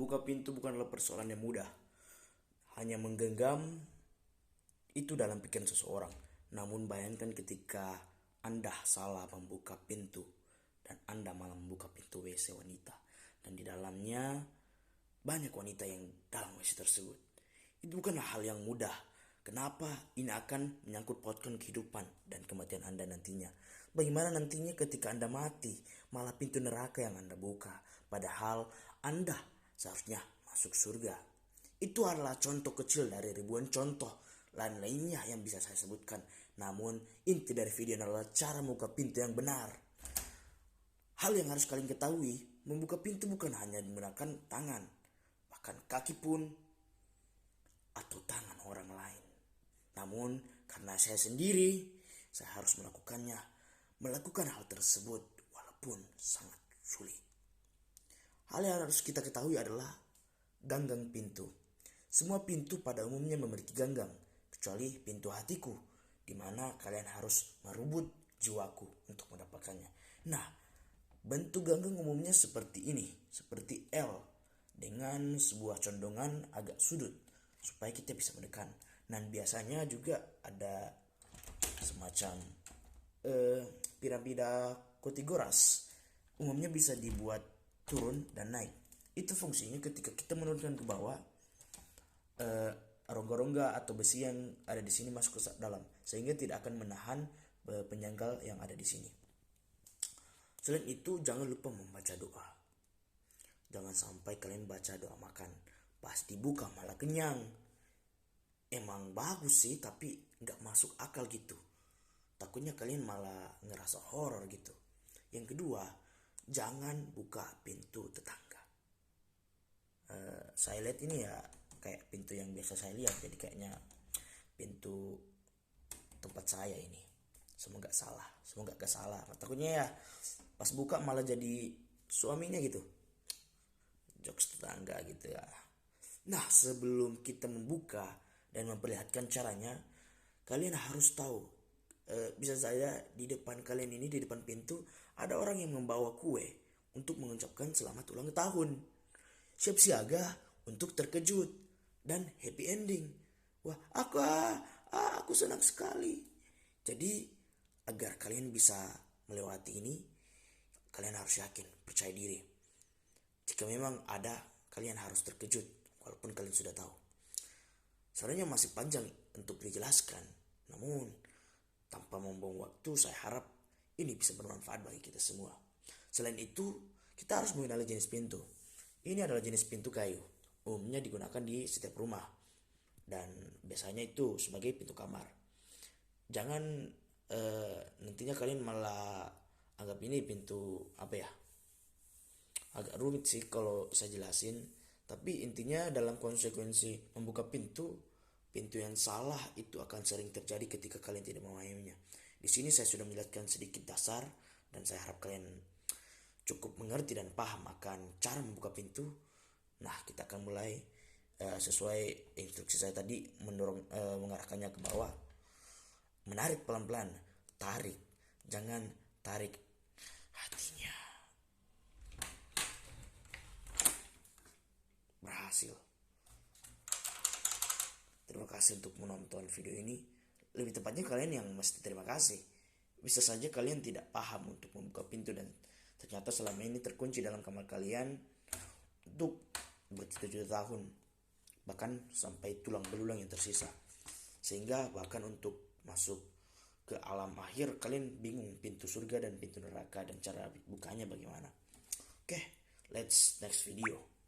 Membuka pintu bukanlah persoalan yang mudah. Hanya menggenggam itu dalam pikiran seseorang. Namun bayangkan ketika Anda salah membuka pintu dan Anda malah membuka pintu WC wanita. Dan di dalamnya banyak wanita yang dalam WC tersebut. Itu bukanlah hal yang mudah. Kenapa? Ini akan menyangkut pautkan kehidupan dan kematian Anda nantinya. Bagaimana nantinya ketika Anda mati, malah pintu neraka yang Anda buka. Padahal Anda seharusnya masuk surga. Itu adalah contoh kecil dari ribuan contoh lain-lainnya yang bisa saya sebutkan. Namun inti dari video adalah cara membuka pintu yang benar. Hal yang harus kalian ketahui, membuka pintu bukan hanya menggunakan tangan, bahkan kaki pun atau tangan orang lain. Namun karena saya sendiri, saya harus melakukan hal tersebut walaupun sangat sulit. Hal yang harus kita ketahui adalah ganggang pintu. Semua pintu pada umumnya memiliki ganggang, kecuali pintu hatiku, di mana kalian harus merebut jiwaku untuk mendapatkannya. Nah, bentuk ganggang umumnya seperti ini, seperti L, dengan sebuah condongan agak sudut, supaya kita bisa menekan. Dan biasanya juga ada semacam piramida Pythagoras. Umumnya bisa dibuat turun dan naik. Itu fungsinya ketika kita menurunkan ke bawah, rongga-rongga atau besi yang ada di sini masuk ke dalam, sehingga tidak akan menahan penyanggal yang ada di sini. Selain itu, jangan lupa membaca doa. Jangan sampai kalian baca doa makan, pas dibuka malah kenyang. Emang bagus sih, tapi gak masuk akal gitu. Takutnya kalian malah ngerasa horor gitu. Yang kedua, jangan buka pintu tetangga. Saya lihat ini ya kayak pintu yang biasa saya lihat, jadi kayaknya pintu tempat saya ini. Semoga gak salah. Takutnya ya pas buka malah jadi suaminya gitu. Jokes tetangga gitu ya. Nah, sebelum kita membuka dan memperlihatkan caranya, kalian harus tahu, bisa saja di depan kalian ini, di depan pintu ada orang yang membawa kue untuk mengucapkan selamat ulang tahun. Siap siaga untuk terkejut dan happy ending. Wah, aku senang sekali. Jadi agar kalian bisa melewati ini, kalian harus yakin, percaya diri. Jika memang ada, kalian harus terkejut walaupun kalian sudah tahu. Sebenarnya masih panjang untuk dijelaskan, namun tanpa membuang waktu, saya harap ini bisa bermanfaat bagi kita semua. Selain itu, kita harus mengenali jenis pintu. Ini adalah jenis pintu kayu, umumnya digunakan di setiap rumah, dan biasanya itu sebagai pintu kamar. Jangan nantinya kalian malah anggap ini pintu agak rumit sih kalau saya jelasin. Tapi intinya dalam konsekuensi membuka pintu yang salah itu akan sering terjadi ketika kalian tidak memahaminya. Di sini saya sudah menjelaskan sedikit dasar dan saya harap kalian cukup mengerti dan paham akan cara membuka pintu. Nah, kita akan mulai sesuai instruksi saya tadi, mengarahkannya ke bawah. Menarik pelan-pelan, tarik, jangan tarik hatinya. Berhasil. Terima kasih untuk menonton video ini. Lebih tepatnya kalian yang mesti terima kasih. Bisa saja kalian tidak paham untuk membuka pintu dan ternyata selama ini terkunci dalam kamar kalian untuk berjuta-juta tahun, bahkan sampai tulang belulang yang tersisa, sehingga bahkan untuk masuk ke alam akhir kalian bingung pintu surga dan pintu neraka dan cara bukanya bagaimana. Oke, let's next video.